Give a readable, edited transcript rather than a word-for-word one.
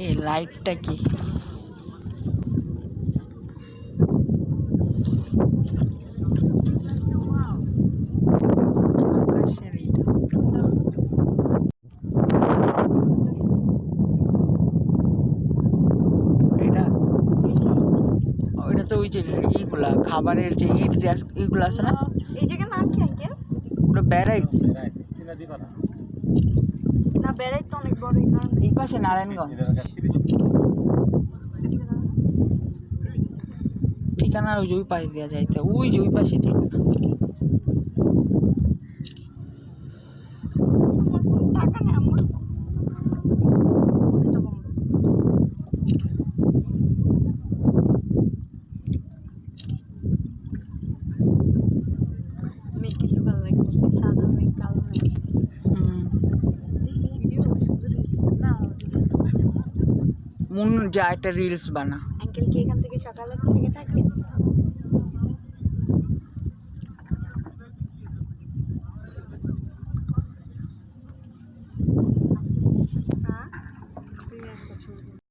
এ লাইটটা কি আকাশের এটা। এটা ওইটা তো ওই যে ইগুলা খাবারের যে ইগুলা আছে না, এই জায়গার নাম কি আঙ্কেল? ওটা ব্যারাইজ না বেড়াই তো অনেক বড়, এই কারণে। এই পাশে নারায়ণগঞ্জ। ঠিকানা ওই যে ওই পাশে দেওয়া যাইতে, ওই যে ওই পাশে ঠিকানা। আমার ফোনে টাকা নেই, আমার ফোনে তো বন্ধ। মেঘ কিন্তু ভালো লাগতেছে, সাদা মেঘ কালো মেঘ। ভিডিও না মন যা একটা রিলস বানা। আঙ্কেল কি এখান থেকে সকালের থেকে থাকেন?